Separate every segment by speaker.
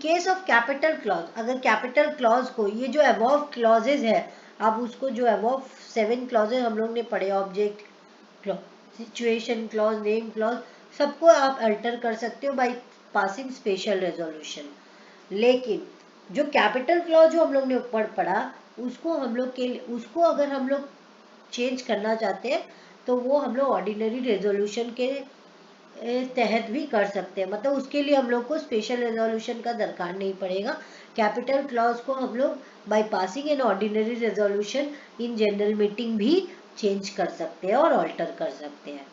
Speaker 1: Case of capital clause, अगर capital clause को, ये जो अबव क्लॉजेज है, आप उसको जो अबव 7 क्लॉजेज हम लोग ने पढ़े, object clause, situation clause, name clause, सबको आप अल्टर कर सकते हो बाय पासिंग स्पेशल रेजोल्यूशन। लेकिन जो कैपिटल क्लॉज जो हम लोग ने ऊपर पढ़ा, उसको हम लोग के, उसको अगर हम लोग चेंज करना चाहते हैं तो वो हम लोग ऑर्डिनरी रेजोल्यूशन के तहत भी कर सकते हैं, मतलब उसके लिए हम लोग को स्पेशल रेजोल्यूशन का दरकार नहीं पड़ेगा। कैपिटल क्लॉज को हम लोग by passing an ordinary resolution in general meeting भी चेंज कर सकते हैं और ऑल्टर कर सकते हैं।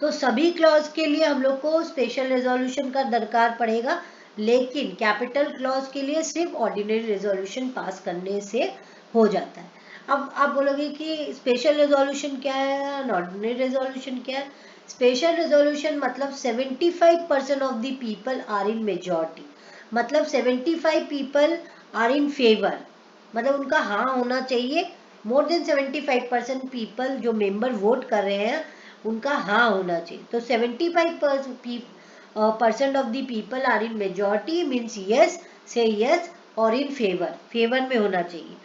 Speaker 1: तो सभी क्लॉज के लिए हम लोग को स्पेशल रेजोल्यूशन का दरकार पड़ेगा, लेकिन कैपिटल क्लॉज के लिए सिर्फ ऑर्डिनरी रेजोल्यूशन पास करने से हो जाता है। अब आप बोलोगे कि स्पेशल रेजोल्यूशन क्या है, ऑर्डिनरी रेजोल्यूशन क्या है। स्पेशल रेजोल्यूशन मतलब 75% of the people are in majority, मतलब 75 पीपल आर इन फेवर, मतलब उनका हाँ होना चाहिए। मोर देन 75% पीपल जो मेंबर वोट कर रहे हैं उनका हाँ होना चाहिए। तो 75% of the people are in majority means yes, say yes, और इन फेवर, फेवर में होना चाहिए।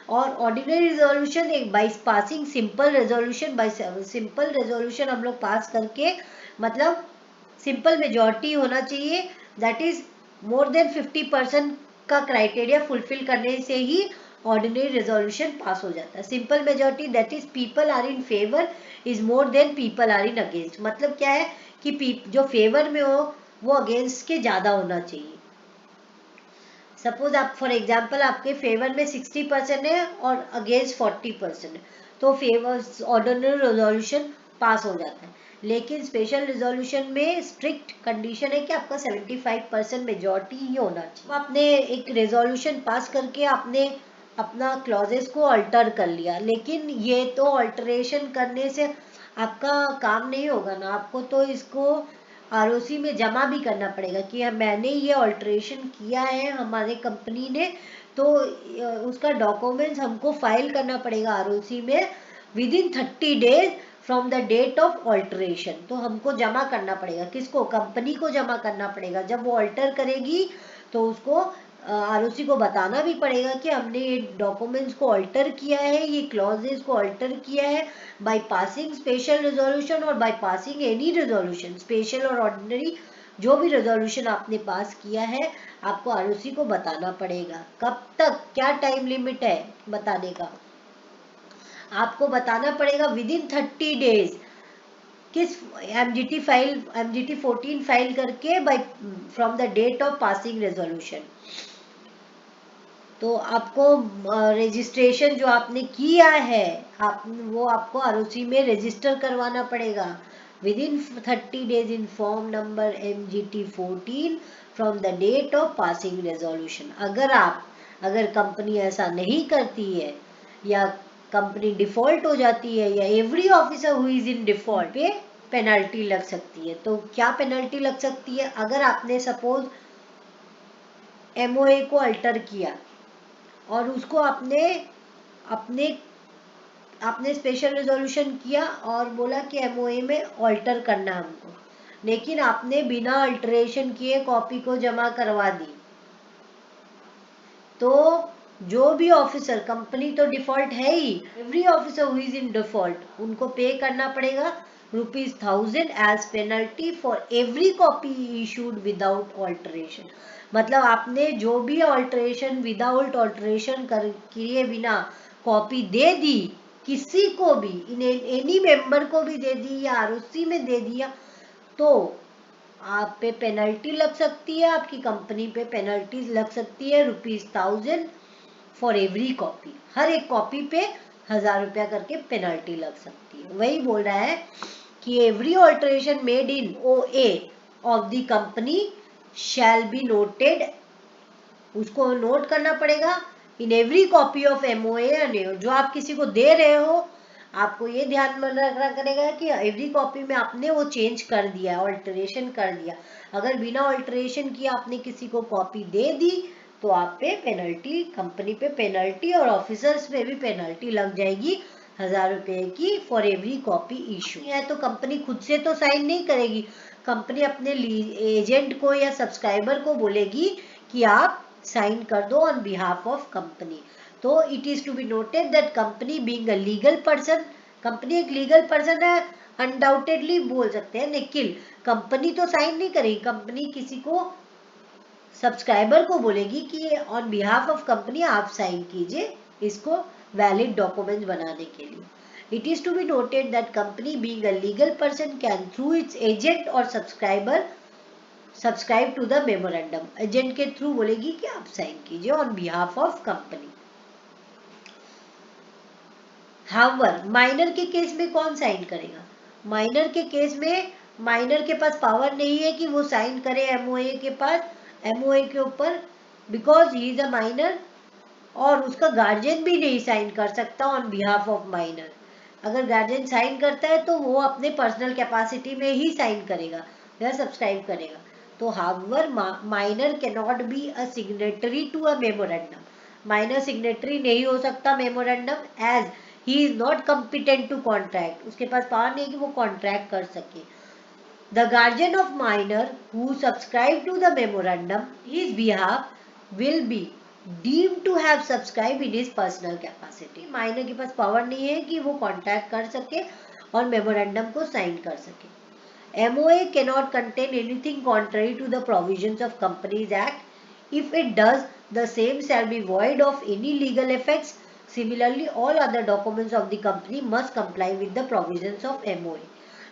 Speaker 1: और ऑर्डिनरी रेजोल्यूशन एक by passing simple resolution, by simple resolution हम लोग पास करके, मतलब सिंपल मेजॉरिटी होना चाहिए, दैट इज मोर देन 50% का क्राइटेरिया फुलफिल करने से ही ऑर्डिनरी रेजोल्यूशन पास हो जाता है। Simple majority that is people are in favour is more than people are in against, मतलब क्या है कि जो फेवर में हो वो अगेंस्ट के ज्यादा होना चाहिए। सपोज आप फॉर एग्जाम्पल आपके फेवर में 60% है और अगेंस्ट 40% है, तो फेवर ऑर्डिनरी रेजोल्यूशन पास हो जाता है। लेकिन स्पेशल रेजोल्यूशन में स्ट्रिक्ट कंडीशन है कि आपका 75% मेजॉरिटी ही होना चाहिए। आपने एक रेजोल्यूशन पास करके आपने अपना क्लॉजेस को अल्टर कर लिया, लेकिन ये तो अल्टरेशन करने से आपका काम नहीं होगा ना, आपको तो इसको आरओसी में जमा भी करना पड़ेगा कि मैंने ये अल्टरेशन किया है हमारे कंपनी ने, तो उसका डॉक्यूमेंट्स हमको फाइल करना पड़ेगा आरओसी में within 30 days from the date of alteration. तो हमको जमा करना पड़ेगा, किसको, कंपनी को जमा करना पड़ेगा। जब वो ऑल्टर करेगी तो उसको आरओसी को बताना भी पड़ेगा कि हमने ये डॉक्यूमेंट्स को ऑल्टर किया है, ये क्लॉजेस को ऑल्टर किया है बाय पासिंग स्पेशल रेजोल्यूशन और by passing any resolution, special और ऑर्डिनरी जो भी रेजोल्यूशन आपने पास किया है आपको आरओसी को बताना पड़ेगा। कब तक, क्या टाइम लिमिट है बताने का, आपको बताना पड़ेगा विद इन 30 डेज। किस एमजीटी फाइल, एमजीटी 14 फाइल करके by from the date of passing resolution. तो आपको रजिस्ट्रेशन जो आपने किया है आप वो आपको आरओसी में रजिस्टर करवाना पड़ेगा with in 30 days in form number MGT 14 from the date of passing resolution. अगर कंपनी ऐसा नहीं करती है या कंपनी डिफॉल्ट हो जाती है या every officer who is in default पे पेनल्टी लग सकती है। तो क्या पेनल्टी लग सकती है, अगर आपने सपोज MOA को अल्टर किया और उसको आपने अपने आपने स्पेशल रेजोल्यूशन किया और बोला कि MOA में ऑल्टर करना हमको, लेकिन आपने बिना अल्टरेशन किए कॉपी को जमा करवा दी, तो जो भी ऑफिसर, कंपनी तो डिफॉल्ट है ही, every officer who is in default उनको पे करना पड़ेगा ₹1000 as penalty for every copy issued without alteration. मतलब आपने जो भी ऑल्टरेशन विदाउट ऑल्टरेशन कर किए बिना कॉपी दे दी किसी को भी, एनी मेंबर को भी दे दी या आरओसी में दे दिया, तो आप पे पेनल्टी लग सकती है, आपकी कंपनी पे पेनल्टी लग सकती है ₹1000 फॉर एवरी कॉपी, हर एक कॉपी पे 1000 रुपया करके पेनल्टी लग सकती है। वही बोल रहा है कि every alteration made in OA of the company shall be noted, उसको नोट करना पड़ेगा in every copy of MOA। जो आप किसी को दे रहे हो आपको ये ध्यान में रखना करेगा कि एवरी कॉपी में आपने वो चेंज कर दिया, ऑल्टरेशन कर दिया। अगर बिना ऑल्टरेशन किए आपने किसी को कॉपी दे दी तो आप पे पेनल्टी, कंपनी पे पेनल्टी और ऑफिसर्स पे भी पेनल्टी लग जाएगी 1000 रुपये की फॉर एवरी कॉपी इशू है। तो कंपनी खुद से तो साइन नहीं करेगी, कंपनी अपने एजेंट को या सब्सक्राइबर को बोलेगी कि आप साइन कर दो ऑन बिहाफ ऑफ कंपनी। तो it is to be noted that company being a legal person, company एक लीगल पर्सन है अनडाउटेडली बोल सकते हैं, लेकिन कंपनी तो साइन नहीं करेगी, कंपनी किसी को सब्सक्राइबर को बोलेगी कि ऑन बिहाफ ऑफ कंपनी आप साइन कीजिए इसको वैलिड डॉक्यूमेंट बनाने के लिए। It is to be noted that company being a legal person can through its agent or subscriber subscribe to the memorandum, agent के थ्रू बोलेगी कि आप साइन कीजिए on behalf of company. However minor के केस में कौन साइन करेगा? माइनर के केस में माइनर के पास पावर नहीं है कि वो साइन करे एमओए के पास, एमओए के ऊपर, because he is a minor, और उसका गार्जियन भी नहीं साइन कर सकता ऑन बिहाफ ऑफ माइनर। अगर गार्जियन साइन करता है तो वो अपने पर्सनल कैपेसिटी में ही साइन करेगा या सब्सक्राइब करेगा। तो however minor can not be a signatory to a memorandum, minor signatory नहीं हो सकता memorandum as he is not competent to contract, उसके पास पावर नहीं है कि वो कॉन्ट्रैक्ट कर सके। The guardian of minor who subscribe to the memorandum his behalf will be deemed to have subscribed in his personal capacity। Minor के पास power नहीं है कि वो कॉन्टैक्ट कर सके और मेमोरेंडम को साइन कर सके। MOA cannot contain anything contrary to the provisions of Companies Act. If it does, the same shall be void of any legal effects. Similarly, all other documents of the company must comply with the provisions of MOA।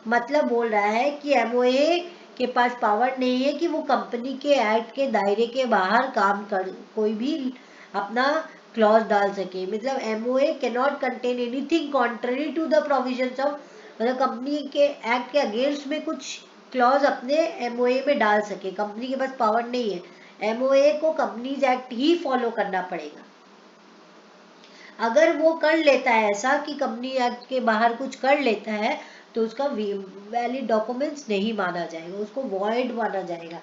Speaker 1: मतलब बोल रहा है कि MOA के पास power नहीं है कि वो कंपनी के एक्ट के दायरे के बाहर काम कर कोई भी अपना क्लॉज डाल सके। मतलब MOA cannot contain anything contrary to the provisions of, मतलब कंपनी के एक्ट के अगेंस्ट में कुछ क्लॉज अपने एमओए में डाल सके, कंपनी के पास पावर नहीं है। एमओए को कंपनीज एक्ट ही फॉलो करना पड़ेगा। अगर वो कर लेता है ऐसा कि कंपनी एक्ट के बाहर कुछ कर लेता है तो उसका वैलिड डॉक्यूमेंट्स नहीं माना जाएगा, उसको वॉइड माना जाएगा,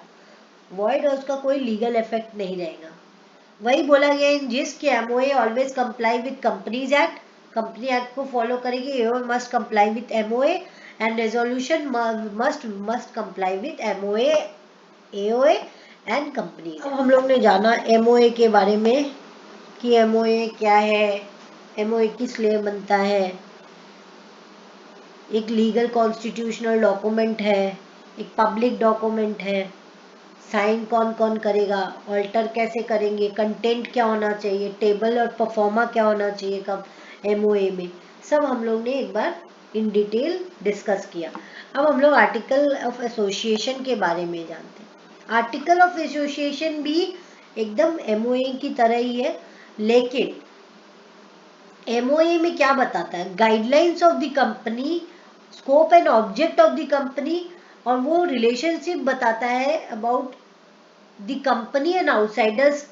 Speaker 1: वॉइड, और उसका कोई लीगल इफेक्ट नहीं रहेगा। वही बोला गया इन जिसके MOA always comply with companies act, company act को फॉलो करेगी, AOA must comply with MOA and resolution must comply with MOA, AOA and company. अब हम लोग ने जाना एमओए के बारे में कि एमओए क्या है, एमओए किस लिए बनता है। एक लीगल कॉन्स्टिट्यूशनल डॉक्यूमेंट है, एक पब्लिक डॉक्यूमेंट है, साइन कौन कौन करेगा, ऑल्टर कैसे करेंगे, कंटेंट क्या होना चाहिए, टेबल और परफॉर्मा क्या होना चाहिए कब एमओए में, सब हम लोग ने एक बार इन डिटेल डिस्कस किया। अब हम लोग आर्टिकल ऑफ एसोसिएशन के बारे में जानते हैं। आर्टिकल ऑफ एसोसिएशन भी एकदम एमओए की तरह ही है, लेकिन एमओए में क्या बताता है, guidelines of the company, scope and object of the company, और वो रिलेशनशिप बताता है about the company and outsiders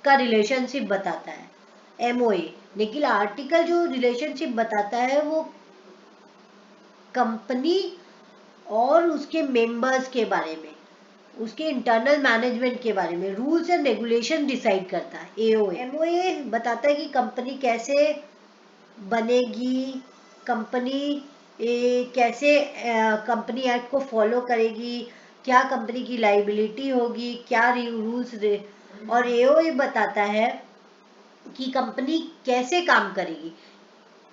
Speaker 1: का रिलेशनशिप बताता है एमओए। लेकिन आर्टिकल जो रिलेशनशिप बताता है वो कंपनी और उसके मेंबर्स के बारे में, उसके इंटरनल मैनेजमेंट के बारे में, रूल्स एंड रेगुलेशन डिसाइड करता है एओए। एमओए बताता है कि कंपनी कैसे बनेगी, कंपनी कैसे कंपनी एक्ट को फॉलो करेगी, क्या कंपनी की लाइबिलिटी होगी, क्या रूल्स, और एओए बताता है कि कंपनी कैसे काम करेगी,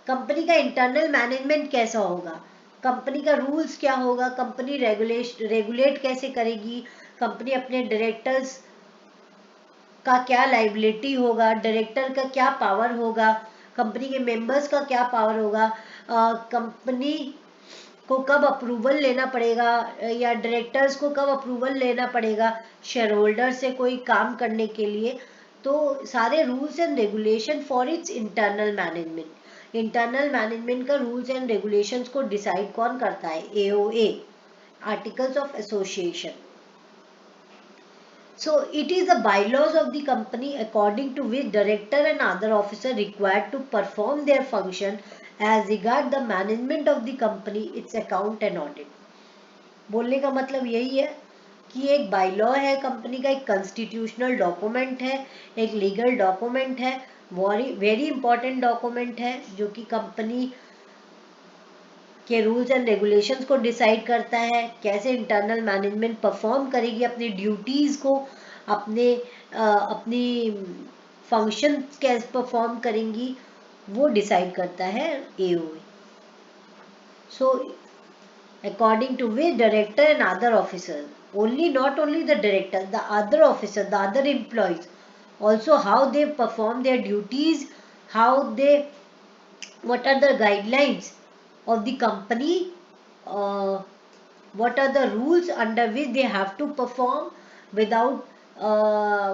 Speaker 1: कंपनी का इंटरनल मैनेजमेंट कैसा होगा, कंपनी का रूल्स क्या होगा, कंपनी रेगुलेट कैसे करेगी, कंपनी अपने डायरेक्टर्स का क्या लाइबिलिटी होगा, डायरेक्टर का क्या पावर होगा, कंपनी के मेंबर्स का क्या पावर होगा, कंपनी को कब अप्रूवल लेना पड़ेगा या डायरेक्टर्स को कब अप्रूवल लेना पड़ेगा शेयर होल्डर से कोई काम करने के लिए। तो सारे rules and regulation for its internal management, internal management का रूल्स एंड रेगुलेशंस को डिसाइड कौन करता है, AOA, articles of association. So it is the bylaws of the company according to which director and other officer required to perform their function as regard the management of the company, its account and audit। बोलने का मतलब यही है कि एक bylaw है company का, एक कॉन्स्टिट्यूशनल डॉक्यूमेंट है, एक लीगल डॉक्यूमेंट है वेरी इंपॉर्टेंट डॉक्यूमेंट है जो कि कंपनी के रूल्स एंड रेगुलेशंस को डिसाइड करता है, कैसे इंटरनल मैनेजमेंट परफॉर्म करेगी अपनी ड्यूटीज़ को, अपनी फंक्शन कैसे परफॉर्म करेंगी, वो डिसाइड करता है AOA. So according to which director and other officers, not only the director, the other officer, the other employees, also how they perform their duties, what are the guidelines of the company, what are the rules under which they have to perform, without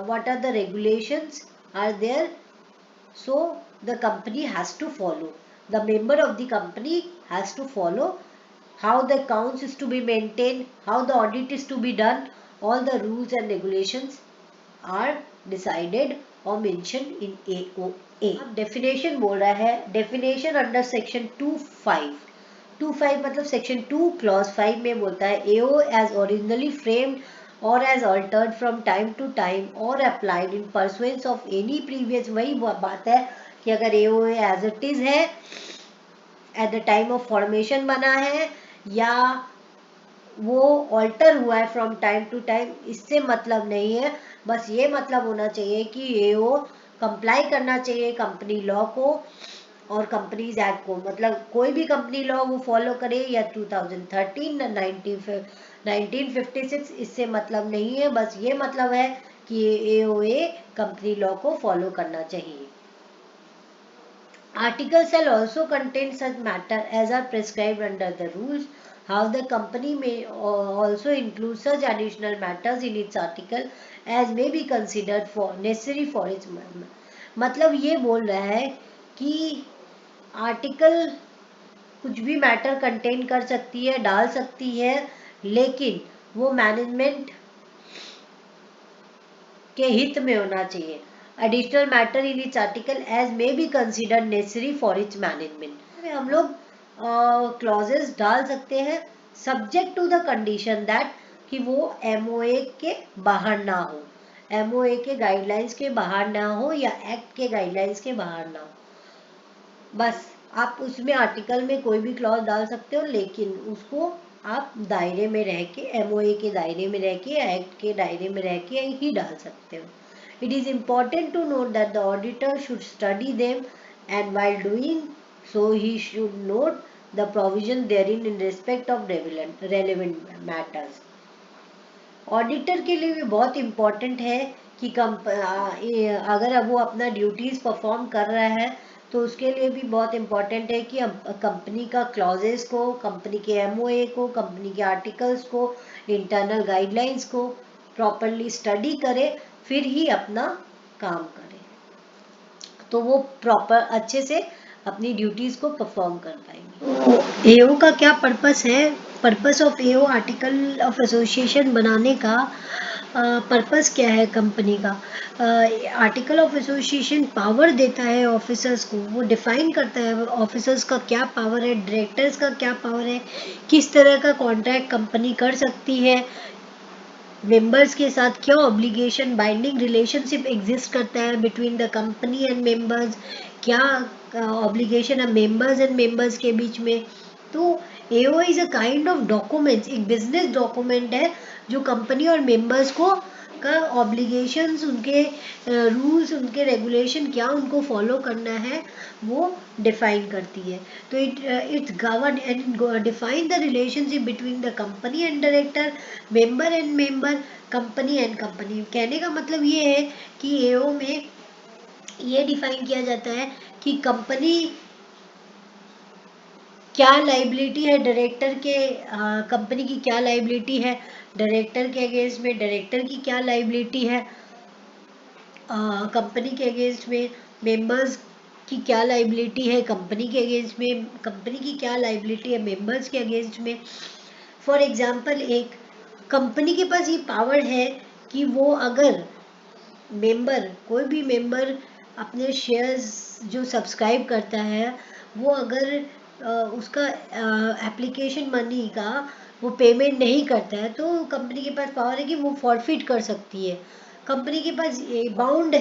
Speaker 1: what are the regulations are there, so the company has to follow, the member of the company has to follow how the accounts is to be maintained, how the audit is to be done. All the rules and regulations are decided or mentioned in AOA. अब definition बोल रहा है, definition under section 2(5) मतलब section 2 clause 5 में बोलता है AO as originally framed or as altered from time to time or applied in pursuance of any previous, वही बात है कि अगर AOA as it is है, at the time of formation बना है या वो ऑल्टर हुआ है फ्रॉम टाइम टू टाइम, इससे मतलब नहीं है. बस ये मतलब होना चाहिए कि एओ कंप्लाई करना चाहिए कंपनी लॉ को और कंपनीज एक्ट को. मतलब कोई भी कंपनी लॉ वो फॉलो करे या 2013 1956, इससे मतलब नहीं है. बस ये मतलब है कि एओए कंपनी लॉ को फॉलो करना चाहिए. Articles shall also contain such matter as are prescribed under the rules. How the company may also include such additional matters in its article as may be considered for necessary for its मतलब ये बोल रहा है कि article कुछ भी matter contain कर सकती है, डाल सकती है, लेकिन वो मैनेजमेंट के हित में होना चाहिए. Additional matter in its article as may be considered necessary for its management. हम लोग clauses डाल सकते हैं subject to the condition that कि वो MOA के बाहर ना हो, MOA के गाइडलाइंस के बाहर ना हो या एक्ट के गाइडलाइंस के बाहर ना हो. बस आप उसमें आर्टिकल में कोई भी क्लॉज डाल सकते हो, लेकिन उसको आप दायरे में रह के, MOA के दायरे में रह के या एक्ट के दायरे में रह के ही डाल सकते हो. It is important to note that the auditor should study them, and while doing so he should note the provision therein in respect of relevant matters. Auditor के लिए भी बहुत इम्पॉर्टेंट है कि अगर वो अपना ड्यूटीज़ परफॉर्म कर रहा है तो उसके लिए भी बहुत इम्पॉर्टेंट है कि कंपनी का क्लॉजेस को, कंपनी के MOA को, कंपनी के आर्टिकल्स को, इंटरनल गाइडलाइंस को प्रॉपरली स्टडी करे, फिर ही अपना काम करे, तो वो प्रॉपर अच्छे से अपनी ड्यूटीज को परफॉर्म कर पाएंगे. एओ का क्या पर्पस है? Purpose of AO, article of association बनाने का पर्पस क्या है कंपनी का? आर्टिकल ऑफ एसोसिएशन पावर देता है ऑफिसर्स को, वो डिफाइन करता है ऑफिसर्स का क्या पावर है, डायरेक्टर्स का क्या पावर है, किस तरह का कॉन्ट्रैक्ट कंपनी कर सकती है, मेंबर्स के साथ क्या ऑब्लिगेशन, बाइंडिंग रिलेशनशिप एग्जिस्ट करता है between the company and members, क्या ऑब्लिगेशन है मेंबर्स एंड मेंबर्स के बीच में. तो AO is a kind of documents, एक बिजनेस डॉक्यूमेंट है जो कंपनी और मेंबर्स को का ऑब्लिगेशंस, उनके रूल्स, उनके रेगुलेशन क्या उनको फॉलो करना है वो डिफाइन करती है. तो it's govern and define the relationship between the company and director, member and member, company and company. कहने का मतलब ये है कि एओ में ये डिफाइन किया जाता है कि कंपनी क्या लाइबिलिटी है डायरेक्टर के, कंपनी की क्या लाइबिलिटी है डायरेक्टर के अगेंस्ट में, डायरेक्टर की क्या लाइबिलिटी है कंपनी के अगेंस्ट में, मेंबर्स की क्या लाइबिलिटी है कंपनी के अगेंस्ट में, कंपनी की क्या लाइबिलिटी है मेंबर्स के अगेंस्ट में. फॉर एग्जांपल, एक कंपनी के पास ये पावर है कि वो अगर कोई भी मेंबर अपने शेयर्स जो सब्सक्राइब करता है, वो अगर उसका एप्लीकेशन मनी का वो पेमेंट नहीं करता है, तो कंपनी के पास पावर है कि वो फॉरफिट कर सकती है. कंपनी के पास बाउंड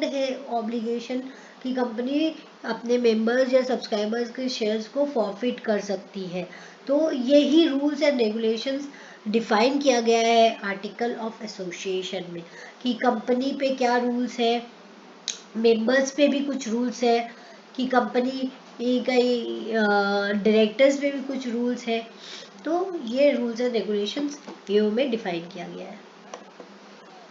Speaker 1: है ऑब्लिगेशन कि कंपनी अपने मेंबर्स या सब्सक्राइबर्स के शेयर्स को फॉरफिट कर सकती है। तो यही रूल्स एंड रेगुलेशंस डिफाइन किया गया है आर्टिकल ऑफ एसोसिएशन में कि कंपनी पे क्या रूल्स है, मेंबर्स पे भी कुछ रूल्स है, कि कंपनी कई डायरेक्टर्स पे भी कुछ रूल्स है। तो ये रूल्स एंड रेगुलेशंस एओ में डिफाइन किया गया है।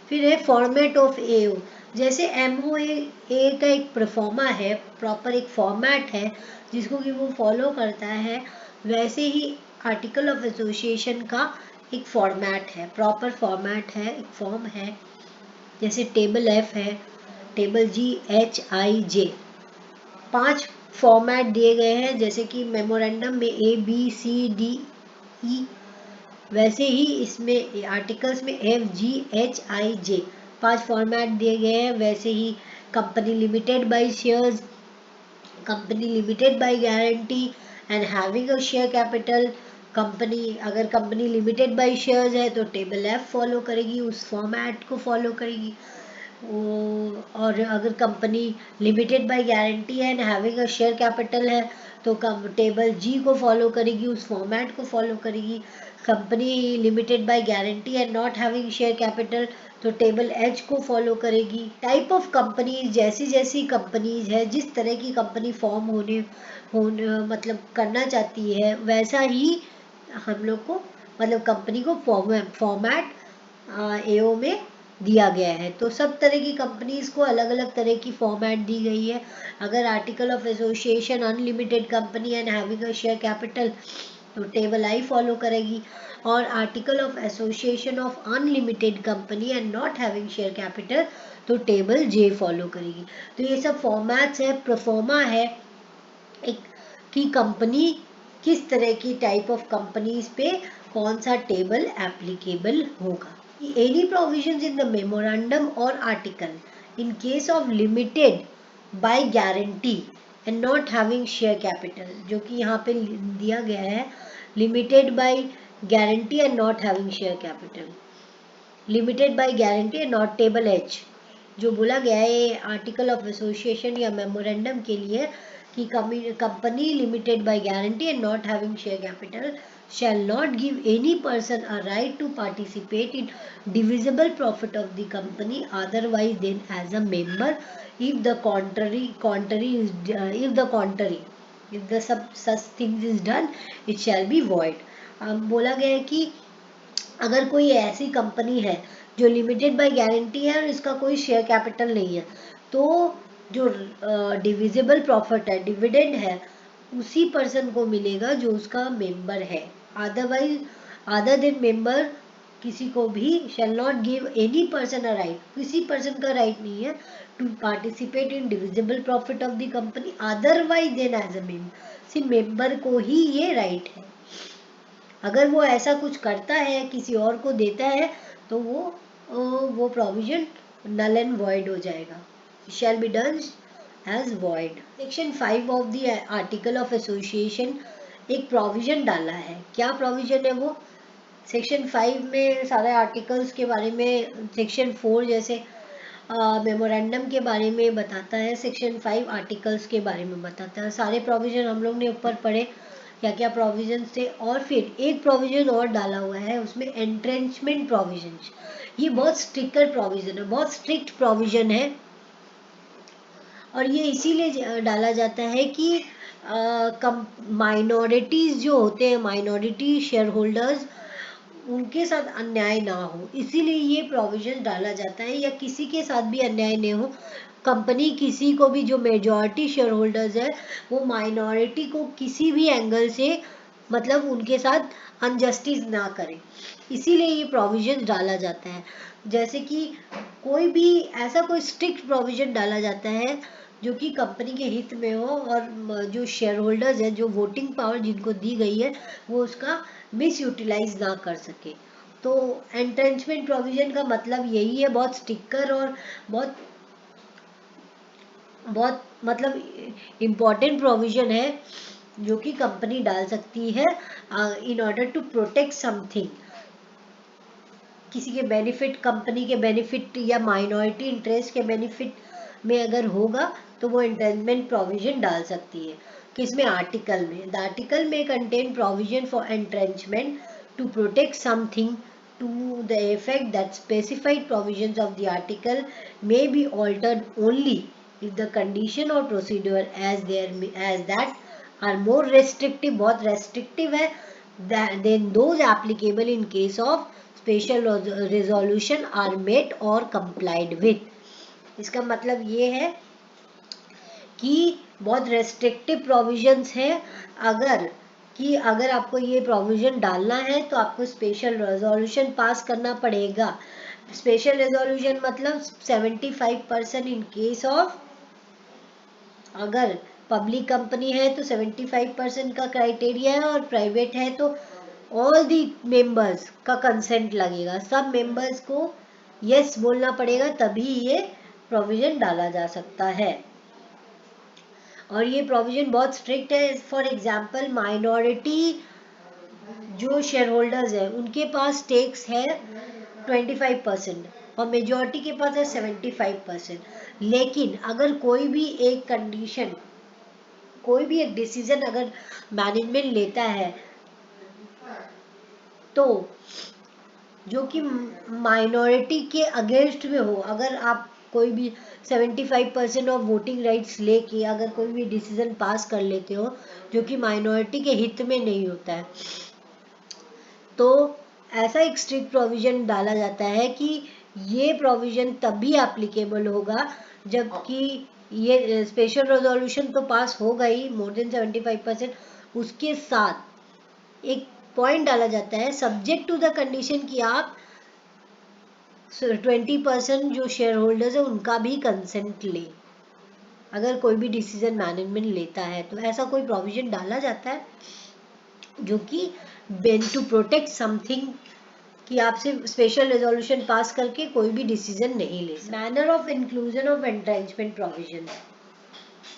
Speaker 1: फिर है फॉर्मेट ऑफ एओ। जैसे एमओए का एक प्रोफॉर्मा है, प्रॉपर एक फॉर्मेट है जिसको कि वो फॉलो करता है, वैसे ही आर्टिकल ऑफ एसोसिएशन का एक फॉर्मेट है, प्रॉपर फॉर्मेट है, एक फॉर्म है। जैसे टेबल एफ है, टेबल GHIJ, 5 फॉर्मेट दिए गए हैं। जैसे कि मेमोरेंडम में ABCDE, वैसे ही इसमें आर्टिकल्स में FGHIJ 5 फॉर्मेट दिए गए हैं। वैसे ही company limited by shares, company limited by guarantee and having a share capital. अगर कंपनी लिमिटेड बाय शेयर्स है तो टेबल एफ फॉलो करेगी, उस फॉर्मेट को फॉलो करेगी। और अगर कंपनी लिमिटेड बाय गारंटी है and having a share capital है तो टेबल जी को फॉलो करेगी, उस फॉर्मेट को फॉलो करेगी। Company limited by guarantee and not having share capital तो टेबल एच को फॉलो करेगी। टाइप ऑफ कंपनीज, जैसी जैसी कंपनीज है, जिस तरह की कंपनी फॉर्म होने मतलब करना चाहती है, वैसा ही हम लोग को मतलब कंपनी को फॉर्मेट एओ में दिया गया है। तो सब तरह की कंपनीज को अलग अलग तरह की फॉर्मेट दी गई है। अगर article of association unlimited company and having a share capital तो टेबल आई फॉलो करेगी, और article of association of unlimited company and not having share capital तो टेबल जे फॉलो करेगी। तो ये सब फॉर्मेट्स है, प्रोफॉर्मा है एक कि कंपनी किस तरह की टाइप ऑफ कंपनीज पे कौन सा टेबल एप्लीकेबल होगा। Any provisions in the memorandum or article in case of limited by guarantee and not having share capital, जो कि यहाँ पे दिया गया है limited by guarantee and not having share capital, limited by guarantee and not table H, जो बोला गया है आर्टिकल ऑफ एसोसिएशन या मेमोरेंडम के लिए कि company limited by guarantee and not having share capital shall not give any person a right to participate in divisible profit of the company otherwise than as a member if the such things is done it shall be void। बोला गया है कि अगर कोई ऐसी company है जो limited by guarantee है और इसका कोई शेयर कैपिटल नहीं है, तो जो डिविजिबल प्रॉफिट है, डिविडेंड है, उसी पर्सन को मिलेगा जो उसका मेंबर है। अदरवाइज अदर देन मेंबर किसी को भी shall not give any person a right, किसी पर्सन का राइट नहीं है to participate in divisible profit of the company otherwise than as a member, सिर्फ मेंबर को ही ये राइट है। अगर वो ऐसा कुछ करता है, किसी और को देता है, तो वो प्रोविजन नल एंड वॉइड हो जाएगा, shall be done as void. Section 5 of the article of association एक प्रोविजन डाला है। क्या प्रोविजन है वो? सेक्शन 5 में सारे आर्टिकल्स के बारे में, सेक्शन 4 जैसे मेमोरेंडम के बारे में बताता है, सेक्शन 5 आर्टिकल्स के बारे में बताता है। सारे प्रोविजन हम लोग ने ऊपर पढ़े क्या क्या प्रोविजन थे। और फिर एक प्रोविजन और डाला हुआ है उसमें, एंट्रेंचमेंट प्रोविजन। ये बहुत स्ट्रिक्टर प्रोविजन है, बहुत स्ट्रिक्ट प्रोविजन है, और ये इसीलिए डाला जाता है कि माइनॉरिटीज जो होते हैं, माइनॉरिटी शेयर होल्डर्स, उनके साथ अन्याय ना हो, इसीलिए ये प्रोविजन डाला जाता है, या किसी के साथ भी अन्याय नहीं हो। कंपनी किसी को भी, जो मेजॉरिटी शेयर होल्डर्स है, वो माइनॉरिटी को किसी भी एंगल से मतलब उनके साथ अनजस्टिस ना करे, इसीलिए ये प्रोविजन डाला जाता है। जैसे कि कोई भी ऐसा कोई स्ट्रिक्ट प्रोविजन डाला जाता है जो कि कंपनी के हित में हो, और जो शेयर होल्डर्स है, जो वोटिंग पावर जिनको दी गई है, वो उसका मिस यूटिलाइज ना कर सके। तो एंट्रेंचमेंट प्रोविजन का मतलब यही है, बहुत स्टिकर और बहुत बहुत मतलब इम्पॉर्टेंट प्रोविजन है जो कि कंपनी डाल सकती है in order to protect something. किसी के बेनिफिट, कंपनी के बेनिफिट या माइनॉरिटी इंटरेस्ट के बेनिफिट में अगर होगा तो वो एंट्रेंचमेंट प्रोविजन डाल सकती है। किसमें? आर्टिकल में। द आर्टिकल में contain provision for entrenchment to protect something to the effect that specified provisions of the article may be altered only if the condition or procedure as that are more restrictive, बहुत restrictive है, then those applicable in case of special resolution are met or complied with। इसका मतलब ये है कि बहुत restrictive provisions है, अगर आपको ये प्रोविजन डालना है तो आपको स्पेशल रेजोल्यूशन पास करना पड़ेगा। स्पेशल रेजोल्यूशन मतलब 75% इन केस ऑफ, अगर पब्लिक कंपनी है तो 75% का क्राइटेरिया है, और प्राइवेट है तो ऑल दी मेंबर्स का कंसेंट लगेगा, सब मेंबर्स को यस बोलना पड़ेगा, तभी ये प्रोविजन डाला जा सकता है। और ये प्रोविजन बहुत स्ट्रिक्ट है। फॉर एग्जाम्पल, माइनॉरिटी जो शेयर होल्डर्स है उनके पास टैक्स है 25% और मेजॉरिटी के पास है 75%। लेकिन अगर कोई भी एक कंडीशन, कोई भी एक डिसीजन अगर मैनेजमेंट लेता है तो जो कि माइनॉरिटी के अगेंस्ट में हो, अगर आप कोई भी 75% ऑफ वोटिंग राइट्स लेके अगर कोई भी डिसीजन पास कर लेते हो जो कि माइनॉरिटी के हित में नहीं होता है, तो ऐसा एक स्ट्रिक्ट प्रोविजन डाला जाता है कि ये प्रोविजन तभी एप्लीकेबल होगा जबकि ये स्पेशल रेजोल्यूशन तो पास होगा ही मोर देन 75%, उसके साथ एक पॉइंट डाला जाता है सब्जेक्ट टू द कंडीशन कि आप 20% जो शेयर होल्डर्स है उनका भी कंसेंट ले, अगर कोई भी डिसीजन मैनेजमेंट लेता है तो ऐसा कोई प्रोविजन डाला जाता है जो कि टू प्रोटेक्ट समथिंग, कि आपसे स्पेशल रेजोल्यूशन पास करके कोई भी डिसीजन नहीं ले सकते। Manner of inclusion of entrenchment provision.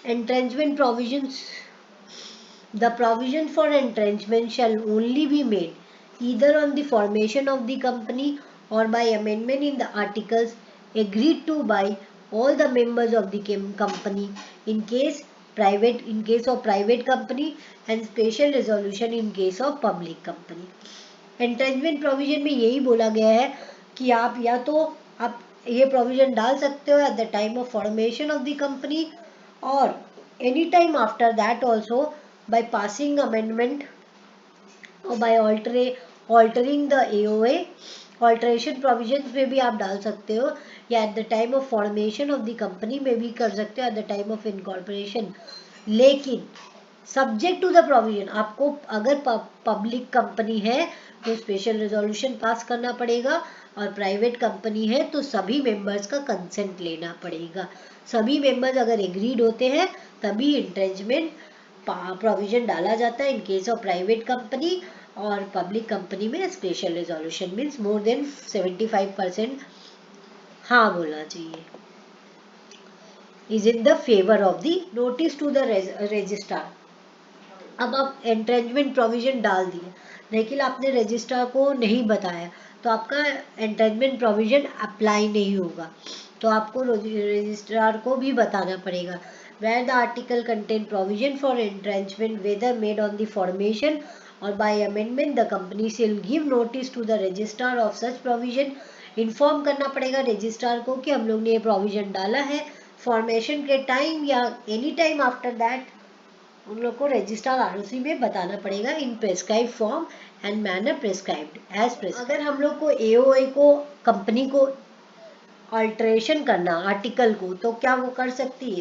Speaker 1: Entrenchment provisions, the provision for entrenchment shall only be made either on the formation of the company or by amendment in the articles agreed to by all the members of the company in case of private company and special resolution in case of public company। Entrenchment provision में यही बोला गया है कि आप या तो आप ये प्रोविजन डाल सकते हो at the time of formation of the company or any time after that also by passing amendment or by altering the AOA। Alteration provisions में भी आप डाल सकते हो या at the time of formation of the company में भी कर सकते हो, at the time of incorporation. लेकिन सब्जेक्ट टू द प्रोविजन, आपको अगर पब्लिक कंपनी है तो स्पेशल रेजोल्यूशन पास करना पड़ेगा और प्राइवेट कंपनी है तो सभी मेंबर्स का कंसेंट लेना पड़ेगा। सभी मेंबर्स अगर एग्रीड होते हैं तभी एंट्रेंचमेंट प्रोविजन डाला जाता है in case of private company, और पब्लिक कंपनी में special resolution means more than 75% हाँ बोलना चाहिए, is in the favour of the notice to the registrar. अब आप एंट्रेंचमेंट प्रोविजन डाल दिए लेकिन आपने रजिस्ट्रार को नहीं बताया तो आपका एंट्रेंचमेंट प्रोविजन अप्लाई नहीं होगा, तो आपको रजिस्ट्रार को भी बताना पड़ेगा। Where the article contain provision for entrenchment whether made on the formation or by amendment, the company shall give notice to the registrar of such provision। Inform करना पड़ेगा रजिस्ट्रार को कि हम लोग ने ये प्रोविजन डाला है फॉर्मेशन के टाइम या एनी टाइम आफ्टर दैट, उन लोग को रजिस्ट्रार आरओसी में बताना पड़ेगा in prescribe form and manner prescribed as prescribed. अगर हम लोग को एओए को कंपनी को अल्ट्रेशन करना आर्टिकल को, तो क्या वो कर सकती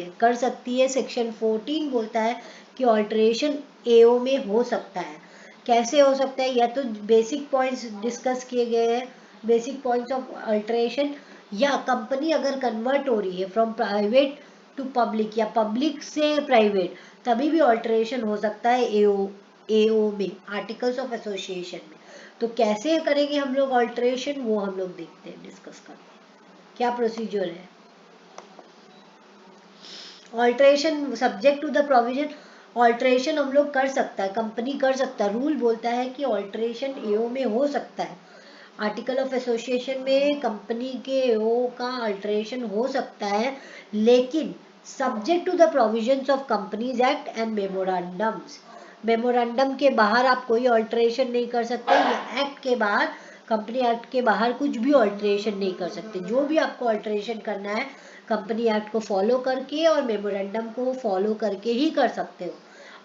Speaker 1: है। सेक्शन 14 बोलता है कि अल्ट्रेशन एओ में हो सकता है। कैसे हो सकता है? या तो बेसिक पॉइंट्स डिस्कस किए गए हैं, बेसिक पॉइंट्स ऑफ अल्ट्रेशन, या कंपनी अगर कन्वर्ट हो रही है फ्रॉम प्राइवेट टू पब्लिक या पब्लिक से प्राइवेट, तभी भी अल्ट्रेशन हो सकता है एओ में, आर्टिकल्स ऑफ एसोसिएशन में। तो कैसे करेंगे हम लोग अल्ट्रेशन, वो हम लोग देखते हैं, डिस्कस करते हैं क्या प्रोसीजर है। Alteration subject to the provision, alteration हम लोग कर सकता है, कंपनी कर सकता है। रूल बोलता है कि ऑल्ट्रेशन एओ में हो सकता है आर्टिकल ऑफ एसोसिएशन में कंपनी के एओ का अल्टरेशन हो सकता है, लेकिन subject to the provisions of companies act and memorandums. Memorandum के बाहर आप कोई अल्टरेशन नहीं कर सकते, या एक्ट के बाहर, कंपनी एक्ट के बाहर कुछ भी अल्टरेशन नहीं कर सकते। जो भी आपको अल्टरेशन करना है कंपनी एक्ट को फॉलो करके और मेमोरेंडम को फॉलो करके ही कर सकते हो।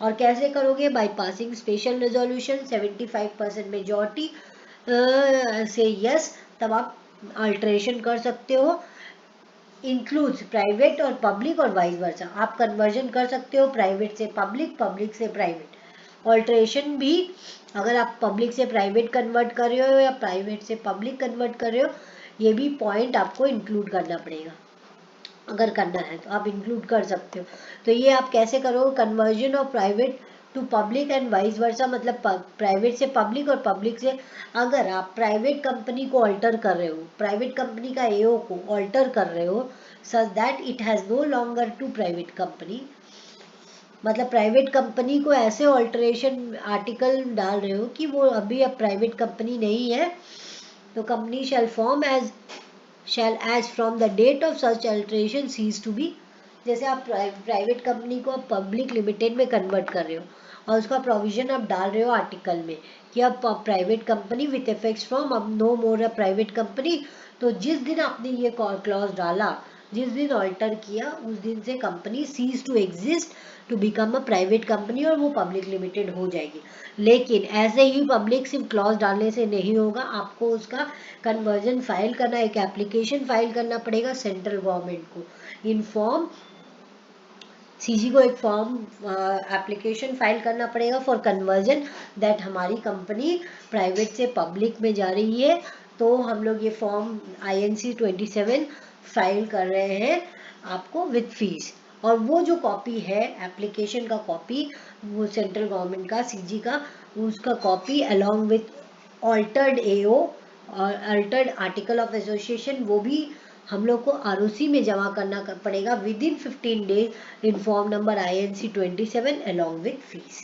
Speaker 1: और कैसे करोगे? By passing special resolution 75% majority से यस, तब आप अल्टरेशन कर सकते हो। इंक्लूड्स प्राइवेट और पब्लिक और वाइस वर्सा। आप कन्वर्जन कर सकते हो प्राइवेट से पब्लिक, पब्लिक से प्राइवेट। ऑल्ट्रेशन भी अगर आप पब्लिक से प्राइवेट कन्वर्ट कर रहे हो या प्राइवेट से पब्लिक कन्वर्ट कर रहे हो, ये भी पॉइंट आपको इंक्लूड करना पड़ेगा। अगर करना है तो आप इंक्लूड कर सकते हो। तो ये आप कैसे करोगे? Conversion of private to public and vice versa, मतलब प्राइवेट से पब्लिक और पब्लिक से, अगर आप प्राइवेट कंपनी को ऑल्टर कर रहे हो, प्राइवेट कंपनी का एओ को ऑल्टर कर रहे हो such that it has no longer to private company, मतलब प्राइवेट कंपनी को ऐसे ऑल्टरेशन आर्टिकल डाल रहे हो कि वो अभी अब प्राइवेट कंपनी नहीं है, तो company shall as from the date of such alteration cease to be। जैसे आप प्राइवेट कंपनी को पब्लिक लिमिटेड में कन्वर्ट कर रहे हो और उसका प्रोविजन आप डाल रहे हो आर्टिकल में कि अब private company with effects from अब no more a private company, तो जिस दिन आपने ये क्लॉज डाला, जिस दिन ऑल्टर किया, उस दिन से company ceases to exist to become a private company और वो पब्लिक लिमिटेड हो जाएगी। लेकिन ऐसे ही पब्लिक सिर्फ क्लॉज डालने से नहीं होगा, आपको उसका कन्वर्जन फाइल करना, एक एप्लीकेशन फाइल करना पड़ेगा सेंट्रल गवर्नमेंट को। इनफॉर्म सीजी को एक फॉर्म एप्लीकेशन फाइल करना पड़ेगा फॉर कन्वर्जन दैट हमारी कंपनी प्राइवेट से पब्लिक में जा रही है। तो हम लोग ये फॉर्म INC 27 फाइल कर रहे हैं आपको विथ फीस। और वो जो कॉपी है एप्लीकेशन का कॉपी, वो सेंट्रल गवर्नमेंट का सीजी का, उसका कॉपी अलॉन्ग विथ ऑल्टर्ड एओ और अल्टर्ड आर्टिकल ऑफ एसोसिएशन, वो भी हम लोग को आरओसी में जमा करना पड़ेगा with in 15 days in form number INC 27 along with fees.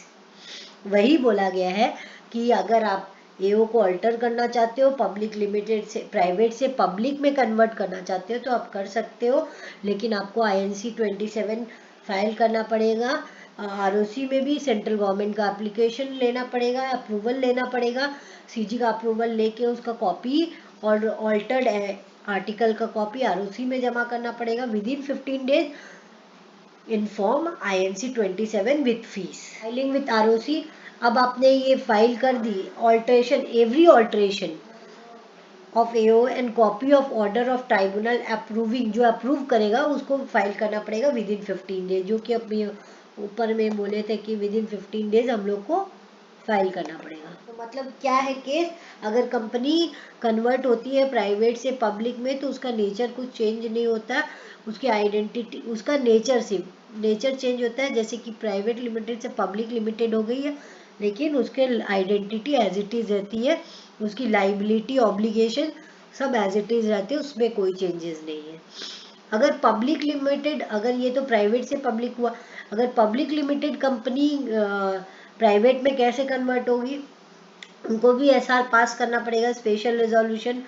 Speaker 1: वही बोला गया है कि अगर आप एओ को अल्टर करना चाहते हो, पब्लिक लिमिटेड से प्राइवेट से पब्लिक में कन्वर्ट करना चाहते हो तो आप कर सकते हो, लेकिन आपको INC 27 फाइल करना पड़ेगा। आरओसी में भी सेंट्रल गवर्नमेंट का एप्लीकेशन लेना पड़ेगा, अप्रूवल लेना पड़ेगा, सीजी का अप्रूवल लेके उसका कॉपी और ऑल्टर्ड आर्टिकल का कॉपी आरओसी में जमा करना पड़ेगा with in 15 days in form INC 27 with fees. Filing with ROC, अब आपने ये फाइल कर दी alteration, every alteration of AO and copy of order of tribunal approving, जो अप्रूव करेगा उसको फाइल करना पड़ेगा विद इन 15 डेज, जो कि अपने ऊपर में बोले थे कि विद इन 15 डेज हम लोग को फाइल करना पड़ेगा। तो मतलब क्या है केस, अगर कंपनी कन्वर्ट होती है प्राइवेट से पब्लिक में तो उसका नेचर कुछ चेंज नहीं होता, उसकी आइडेंटिटी, उसका नेचर सिर्फ नेचर चेंज होता है, जैसे कि प्राइवेट लिमिटेड से पब्लिक लिमिटेड हो गई है, लेकिन उसके आइडेंटिटी एज इट इज रहती है, उसकी लाइबिलिटी ऑब्लिगेशन सब एज इट इज रहते हैं, उसमें कोई चेंजेस नहीं है। अगर पब्लिक लिमिटेड, अगर ये तो प्राइवेट से पब्लिक हुआ, अगर पब्लिक लिमिटेड कंपनी प्राइवेट में कैसे कन्वर्ट होगी, उनको भी SR पास करना पड़ेगा, स्पेशल रेजोल्यूशन,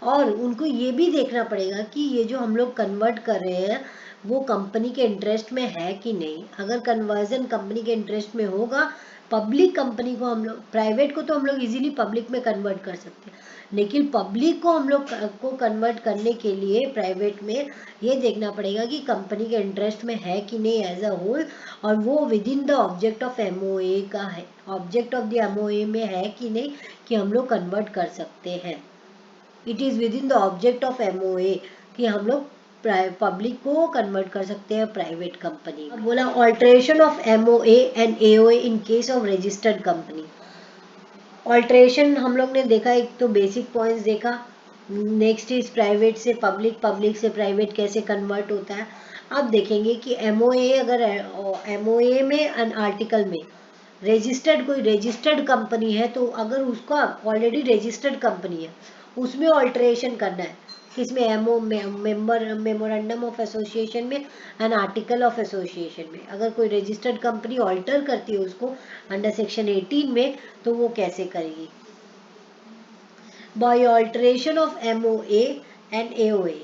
Speaker 1: और उनको ये भी देखना पड़ेगा कि ये जो हम लोग कन्वर्ट कर रहे हैं वो कंपनी के इंटरेस्ट में है कि नहीं। अगर कन्वर्जन कंपनी के इंटरेस्ट में होगा, पब्लिक कंपनी को हम लोग, प्राइवेट को तो हम लोग इजीली पब्लिक में कन्वर्ट कर सकते हैं, लेकिन पब्लिक को हम लोग को कन्वर्ट करने के लिए प्राइवेट में ये देखना पड़ेगा कि कंपनी के इंटरेस्ट में है कि नहीं एज अ होल, और वो with in the object of MOA का है, ऑब्जेक्ट ऑफ द MOA में है कि नहीं कि हम लोग कन्वर्ट कर सकते हैं। It is with in the object of MOA कि हम लोग पब्लिक को कन्वर्ट कर सकते हैं प्राइवेट कंपनी। बोला alteration of MOA and AOA in case of registered company. Alteration हम लोग ने देखा, एक तो बेसिक पॉइंट्स देखा, नेक्स्ट इज प्राइवेट से पब्लिक, पब्लिक से प्राइवेट कैसे कन्वर्ट होता है। अब देखेंगे कि MOA, अगर MOA में एंड आर्टिकल में रजिस्टर्ड, कोई रजिस्टर्ड कंपनी है तो अगर उसका ऑलरेडी रजिस्टर्ड कंपनी है उसमें ऑल्टरेशन करना है, किसमें, मेमोरेंडम ऑफ एसोसिएशन में एंड आर्टिकल ऑफ एसोसिएशन में। अगर कोई रजिस्टर्ड कंपनी ऑल्टर करती है उसको अंडर सेक्शन 18 में, तो वो कैसे करेगी। by alteration of MOA and AOA.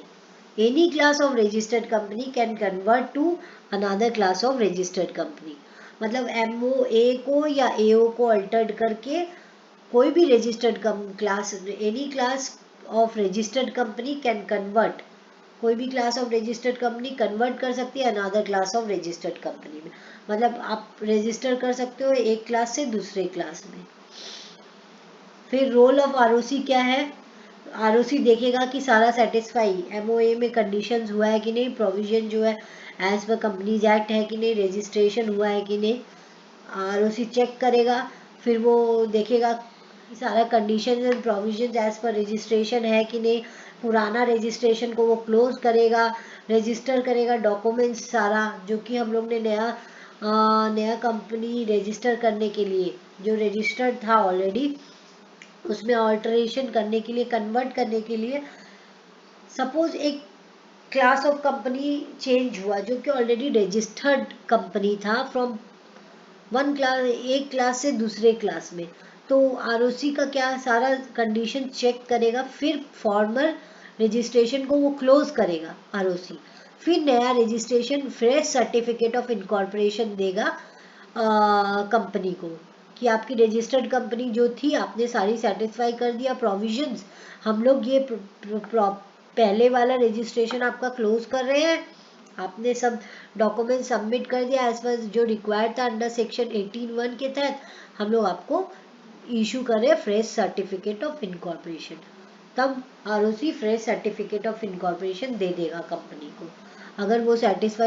Speaker 1: Any class of registered company can convert to another class of registered company. मतलब MOA को या AO को अल्टर्ड करके कोई भी registered class, any class of registered company can convert, कोई भी class of registered company convert कर सकती है another class of registered company में. मतलब आप रजिस्टर कर सकते हो एक क्लास से दूसरे क्लास में. फिर रोल ऑफ आरओसी क्या है? आरओसी देखेगा कि सारा सेटिस्फाई एमओए में कंडीशंस हुआ है कि नहीं, प्रोविजन जो है एज पर कंपनीज एक्ट है कि नहीं, रजिस्ट्रेशन हुआ है कि नहीं, आरओसी चेक करेगा. फिर वो देखेगा कि सारा conditions and provision as per registration है कि नहीं, पुराना रजिस्ट्रेशन को वो क्लोज करेगा, रजिस्टर करेगा डॉक्यूमेंट्स सारा जो कि हम लोग ने नया कंपनी रजिस्टर करने के लिए जो रजिस्टर्ड था ऑलरेडी उसमें ऑल्टरेशन करने के लिए, कन्वर्ट करने के लिए. सपोज एक क्लास ऑफ कंपनी चेंज हुआ जो कि ऑलरेडी रजिस्टर्ड कंपनी था फ्रॉम वन क्लास, एक क्लास से दूसरे क्लास में, तो आरओसी का क्या सारा कंडीशन चेक करेगा, फिर फॉर्मल रजिस्ट्रेशन को वो क्लोज करेगा आरओसी, फिर नया registration fresh certificate of incorporation देगा कंपनी को कि आपकी रजिस्टर्ड कंपनी जो थी आपने सारी सेटिस्फाई कर दिया प्रोविजंस, हम लोग ये पहले वाला रजिस्ट्रेशन आपका क्लोज कर रहे हैं, आपने सब डॉक्यूमेंट सबमिट कर दिया एज पर जो रिक्वायर्ड था अंडर सेक्शन 18(1) के तहत, हम लोग आपको इशू कर रहे हैं फ्रेश सर्टिफिकेट ऑफ इनकॉर्पोरेशन. तब ROC fresh certificate of incorporation दे देगा कंपनी को. अगर वो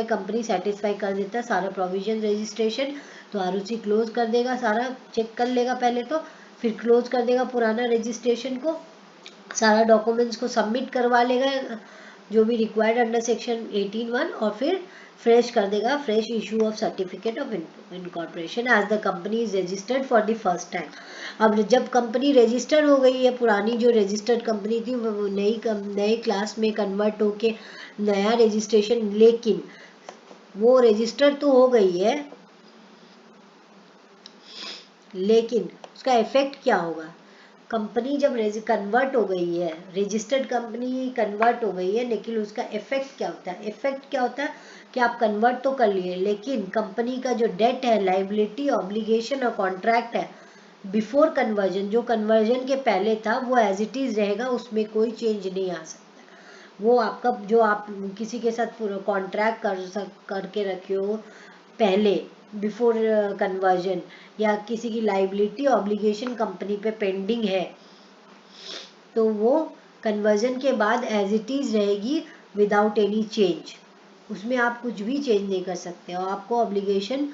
Speaker 1: कंपनी सेटिस्फाई कर देता सारा प्रोविजन रजिस्ट्रेशन, तो आरओसी क्लोज कर देगा, सारा चेक कर लेगा पहले तो, फिर क्लोज कर देगा पुराना रजिस्ट्रेशन को, सारा डॉक्यूमेंट्स को सबमिट करवा लेगा जो भी रिक्वायर्ड अंडर सेक्शन 18(1) और फिर फ्रेश कर देगा, fresh issue of certificate of incorporation as the company is registered for the first time. अब जब कंपनी रजिस्टर्ड हो गई है, पुरानी जो रजिस्टर्ड कंपनी थी वो नई क्लास में कन्वर्ट होके नया रजिस्ट्रेशन, लेकिन वो रजिस्टर्ड तो हो गई है, लेकिन उसका इफेक्ट क्या होगा? कंपनी जब कन्वर्ट हो गई है, रजिस्टर्ड कंपनी कन्वर्ट हो गई है, लेकिन उसका इफेक्ट क्या होता है? इफेक्ट क्या होता है कि आप कन्वर्ट तो कर लिए, लेकिन कंपनी का जो डेट है, लाइबिलिटी, ऑब्लिगेशन और कॉन्ट्रैक्ट है बिफोर कन्वर्जन, जो कन्वर्जन के पहले था वो एज इट इज रहेगा, उसमें कोई चेंज नहीं आ सकता. वो आपका जो आप किसी के साथ कॉन्ट्रैक्ट करके रखे हो पहले बिफोर कन्वर्जन, या किसी की लाइबिलिटी ऑब्लिगेशन कंपनी पे पेंडिंग है, तो वो कन्वर्जन के बाद एज इट इज रहेगी विदाउट एनी चेंज. उसमें आप कुछ भी चेंज नहीं कर सकते और आपको ऑब्लिगेशन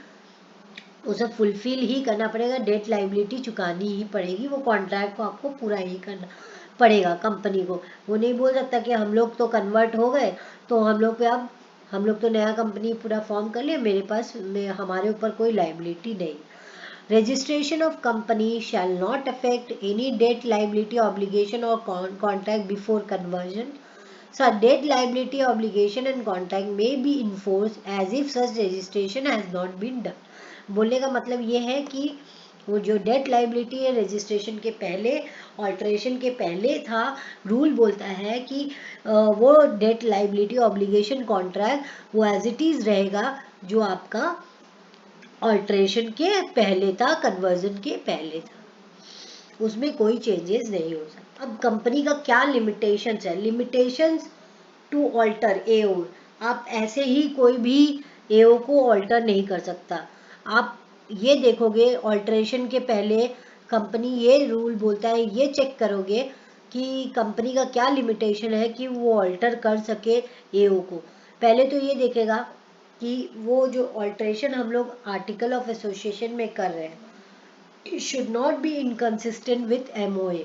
Speaker 1: उसे फुलफिल ही करना पड़ेगा, डेट लाइबिलिटी चुकानी ही पड़ेगी, वो कॉन्ट्रैक्ट को आपको पूरा ही करना पड़ेगा कंपनी को. वो नहीं बोल सकता कि हम लोग तो कन्वर्ट हो गए तो हम लोग पे अब हम लोग तो नया कंपनी पूरा फॉर्म कर लिया, मेरे पास हमारे ऊपर कोई लाइबिलिटी नहीं. Registration of company shall not affect any debt, liability, obligation or contract before conversion. So, debt, liability, obligation and contract may be enforced as if such registration has not been done. बोलने का मतलब ये है कि वो जो date liability है registration के पहले, ऑल्ट्रेशन के पहले था, रूल बोलता है कि वो डेट लाइबिलिटी ऑब्लिगेशन कॉन्ट्रैक्ट वो एज इट इज रहेगा जो आपका ऑल्ट्रेशन के पहले था, कन्वर्जन के पहले था, उसमें कोई चेंजेस नहीं हो सकता. अब कंपनी का क्या लिमिटेशंस है? लिमिटेशंस टू ऑल्टर एओ, आप ऐसे ही कोई भी एओ को ऑल्टर नहीं कर सकता. आप ये देखोगे ऑल्ट्रेशन के पहले कंपनी ये रूल बोलता है, ये चेक करोगे कि कंपनी का क्या लिमिटेशन है कि वो ऑल्टर कर सके एओ को. पहले तो ये देखेगा कि वो जो ऑल्ट्रेशन हम लोग आर्टिकल ऑफ एसोसिएशन में कर रहे हैं, it should not be inconsistent with MOA.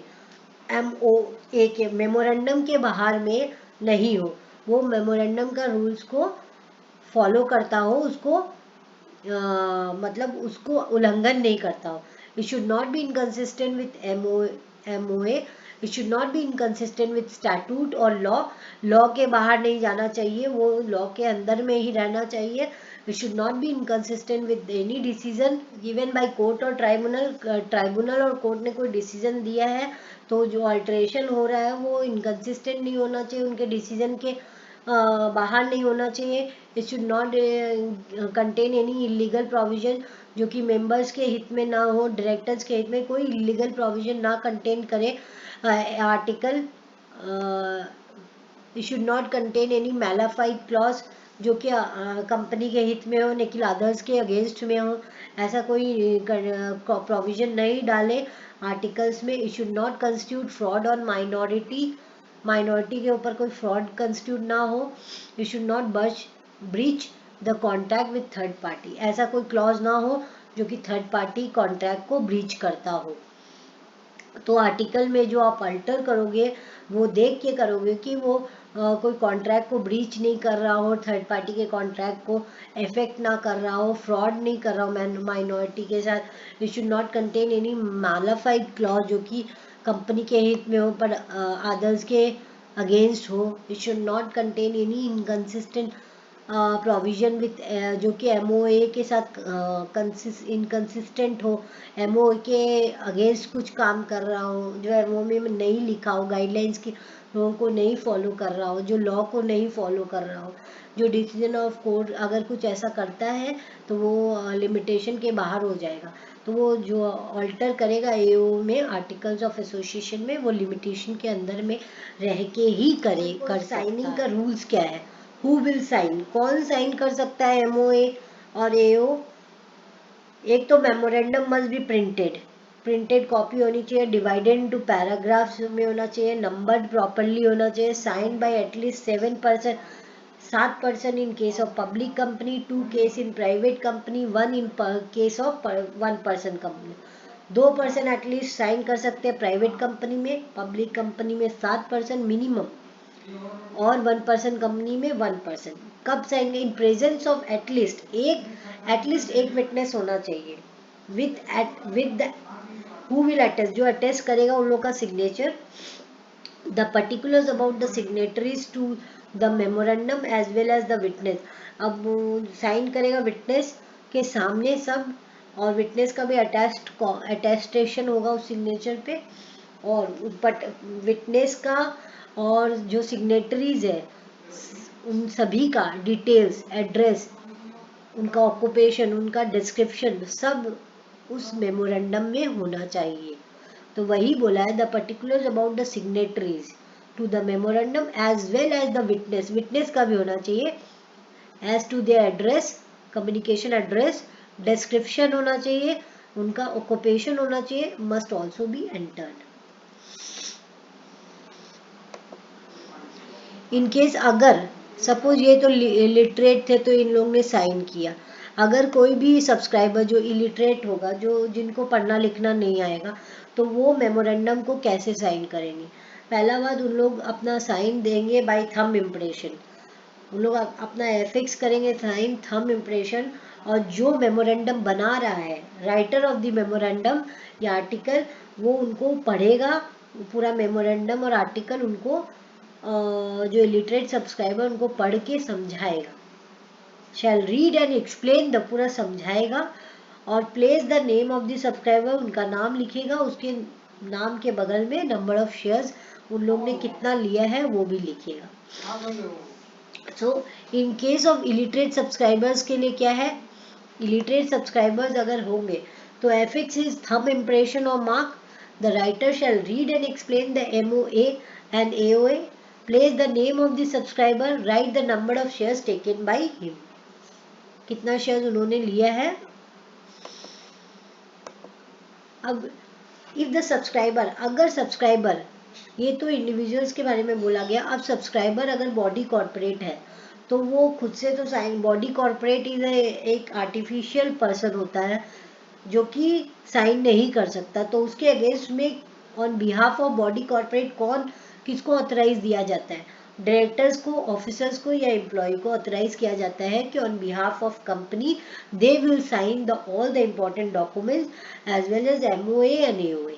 Speaker 1: MOA के मेमोरेंडम के बाहर में नहीं हो, वो मेमोरेंडम का रूल्स को फॉलो करता हो, उसको मतलब उसको उल्लंघन नहीं करता हो. It should not be inconsistent with MOA it should not be inconsistent with statute और लॉ के बाहर नहीं जाना चाहिए, वो लॉ के अंदर में ही रहना चाहिए। It should not be inconsistent with any decision given by court और ट्राइब्यूनल और कोर्ट ने कोई डिसीजन दिया है तो जो अल्टरेशन हो रहा है वो इनकंसिस्टेंट नहीं होना चाहिए, उनके डिसीजन के बाहर नहीं होना चाहिए। It should not contain any illegal provision जो कि मेंबर्स के हित में ना हो, डायरेक्टर्स के हित में कोई इलीगल प्रोविजन ना कंटेन करे article. It should not contain any mala fide clause जो कि कंपनी के हित में हो लेकिन अदर्स के अगेंस्ट में हो, ऐसा कोई प्रोविजन नहीं डाले आर्टिकल्स में। It should not constitute fraud on minority के ऊपर कोई फ्रॉड कंस्टिट्यूट ना हो। It should not breach the contract with third party, ऐसा कोई क्लॉज ना हो जो कि थर्ड पार्टी कॉन्ट्रैक्ट को ब्रीच करता हो। तो आर्टिकल में जो आप अल्टर करोगे वो देख के करोगे कि वो कोई कॉन्ट्रैक्ट को ब्रीच नहीं कर रहा हो, थर्ड पार्टी के कॉन्ट्रैक्ट को इफेक्ट ना कर रहा हो, फ्रॉड नहीं कर रहा हो माइनॉरिटी के साथ। It should not contain any mala fide clause जो कि कंपनी के हित में हो पर अदर्स के अगेंस्ट हो। It should not contain any inconsistent provision with जो कि एमओए के साथ इनकंसिस्टेंट हो, एमओए के अगेंस्ट कुछ काम कर रहा हो, जो एमओए में नहीं लिखा हो, गाइडलाइंस की लोगों को नहीं फॉलो कर रहा हो, जो लॉ को नहीं फॉलो कर रहा हो, जो डिसीजन ऑफ कोर्ट अगर कुछ ऐसा करता है तो वो लिमिटेशन के बाहर हो जाएगा। तो वो जो ऑल्टर करेगा एओ में आर्टिकल्स ऑफ एसोसिएशन में वो लिमिटेशन के अंदर में रह के ही कर साइनिंग का रूल्स क्या है, हु विल साइन, कौन साइन कर सकता है एमओए और एओ। एक तो memorandum must be printed copy होनी चाहिए, डिवाइडेड इनटू पैराग्राफ्स में होना चाहिए, नंबर्ड प्रॉपरली होना चाहिए, sign by at least 7% in case of public company, 2 case in private company, 1 in case of 1% company. 2% at least sign कर सकते हैं प्राइवेट कंपनी में, पब्लिक कंपनी में 7% मिनिमम और 1% कंपनी में 1%। कब साइन? इन प्रेजेंस ऑफ एटलीस्ट एक विटनेस होना चाहिए विद हु विल अटेस्ट, जो अटेस्ट करेगा उन लोग का signature. The particulars about the signatories to the memorandum as well as the witness. अब साइन करेगा विटनेस के सामने सब, और विटनेस का भी अटेस्टेशन होगा उस सिग्नेचर पे, और विटनेस का और जो सिग्नेटरीज है उन सभी का डिटेल्स, एड्रेस, उनका ऑक्यूपेशन, उनका डिस्क्रिप्शन सब उस मेमोरेंडम में होना चाहिए। तो वही बोला है, the particulars about the signatories to the memorandum as well as the witness का भी होना चाहिए, as to their address, communication address, description होना चाहिए, उनका ऑक्यूपेशन होना चाहिए, must also be entered. In case अगर सपोज ये तो लिटरेट थे तो इन लोगों ने साइन किया, अगर कोई भी सब्सक्राइबर जो इलिटरेट होगा, जो जिनको पढ़ना लिखना नहीं आएगा, तो वो मेमोरेंडम को कैसे साइन करेंगे? पहला बात, उन लोग अपना साइन देंगे बाय थंब इम्प्रेशन, उन लोग अपना एफिक्स करेंगे साइन थंब इम्प्रेशन, और जो मेमोरेंडम बना रहा है, राइटर ऑफ द मेमोरेंडम या आर्टिकल, वो उनको पढ़ेगा पूरा मेमोरेंडम और आर्टिकल, उनको जो इलिटरेट सब्सक्राइबर उनको पढ़ के समझाएगा, शैल रीड एंड एक्सप्लेन द, पूरा समझाएगा, और place the name of the subscriber, उनका नाम लिखेगा, उसके नाम के बगल में नंबर ऑफ शेयर्स उन लोग ने कितना लिया है वो भी लिखेगा। So in case of illiterate subscribers के लिए क्या है, इलिटरेट सब्सक्राइबर्स अगर होंगे तो एफिक्स इज थंब इम्प्रेशन और mark, the writer shall read and explain the MOA and AOA, place the name of the subscriber, write the number of shares taken by him, कितना shares उन्होंने लिया है। अब if the subscriber, अगर subscriber, ये तो individuals के बारे में बोला गया, अब सब्सक्राइबर अगर बॉडी कॉर्पोरेट है तो वो खुद से तो साइन, बॉडी कॉर्पोरेट इज एक आर्टिफिशियल पर्सन होता है जो कि साइन नहीं कर सकता, तो उसके अगेंस्ट में on behalf of body corporate कौन, किसको ऑथराइज दिया जाता है? डायरेक्टर्स को, ऑफिसर्स को या एम्प्लॉय को ऑथराइज किया जाता है कि on behalf of company they will sign the all the important documents as well as MOA and AOA.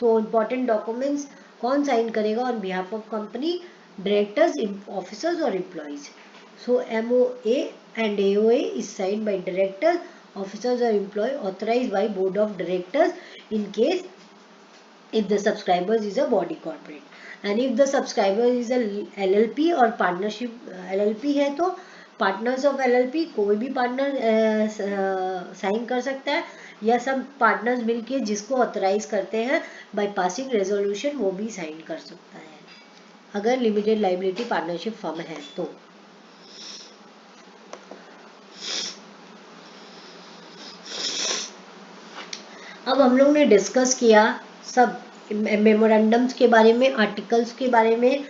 Speaker 1: तो इम्पोर्टेंट डॉक्यूमेंट्स कौन साइन करेगा on behalf of company? Directors, officers और employees. So MOA and AOA is signed by directors, officers or employee authorized by board of directors in case if the subscribers is a body corporate. And if the subscriber is a LLP और partnership LLP है तो partners of LLP कोई भी partner sign कर सकता है, या सब पार्टनर्स मिलके जिसको ऑथराइज करते हैं बाय पासिंग रेजोल्यूशन वो भी साइन कर सकता है, अगर लिमिटेड लाइबिलिटी पार्टनरशिप फर्म है तो. अब हम लोग ने डिस्कस किया सब मेमोरेंडम्स के बारे में, आर्टिकल्स के बारे में,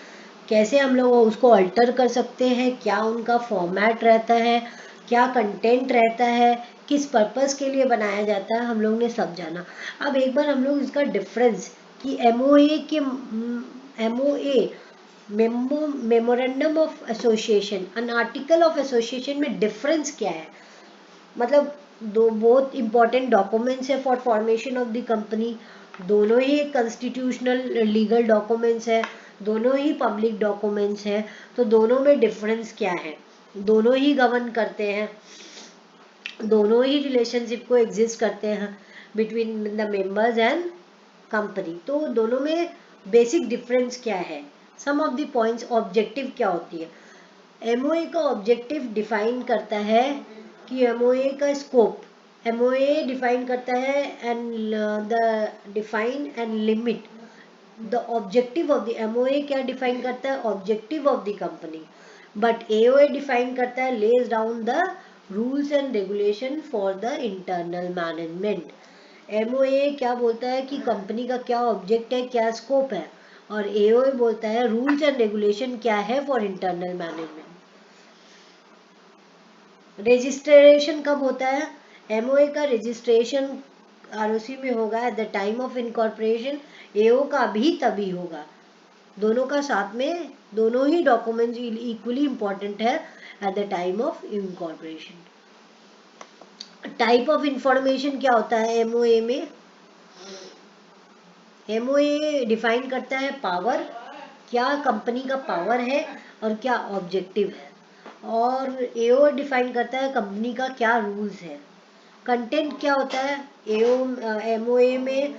Speaker 1: कैसे हम लोग उसको अल्टर कर सकते हैं, क्या उनका फॉर्मेट रहता है, क्या कंटेंट रहता है, किस पर्पस के लिए बनाया जाता है, हम लोग ने सब जाना. अब एक बार हम लोग इसका डिफरेंस कि MOA memorandum of association, an article of association में डिफरेंस क्या है. मतलब दो बहुत इंपॉर्टेंट डॉक्यूमेंट्स है for formation of the company, दोनों ही कॉन्स्टिट्यूशनल लीगल डॉक्यूमेंट्स है, दोनों ही पब्लिक डॉक्यूमेंट्स हैं, तो दोनों में डिफरेंस क्या है. दोनों ही गवर्न करते हैं, दोनों ही रिलेशनशिप को एग्जिस्ट करते हैं between the members and company. तो दोनों में बेसिक डिफरेंस क्या है, सम ऑफ द पॉइंट्स. ऑब्जेक्टिव क्या होती है, MOA का ऑब्जेक्टिव डिफाइन करता है कि MOA का स्कोप, MOA डिफाइन करता है and the define and limit the objective of the MOA. क्या डिफाइन करता है, objective of the company. But AOA define करता है, lays down the rules and regulation for the internal management. MOA क्या बोलता है कि कंपनी का क्या ऑब्जेक्ट है, क्या स्कोप है, और AOA बोलता है रूल्स एंड रेगुलेशन क्या है फॉर इंटरनल मैनेजमेंट. रजिस्ट्रेशन कब होता है, MOA का रजिस्ट्रेशन ROC में होगा eight the time of incorporation, AO का भी तभी होगा. दोनों का साथ में, दोनों ही डॉक्यूमेंट्स इक्वली इंपॉर्टेंट है eight the time of incorporation. Type of information क्या होता है MOA में, MOA डिफाइन करता है पावर, क्या कंपनी का पावर है और क्या ऑब्जेक्टिव है, और AO डिफाइन करता है कंपनी का क्या रूल्स है. कंटेंट क्या होता है, MOA में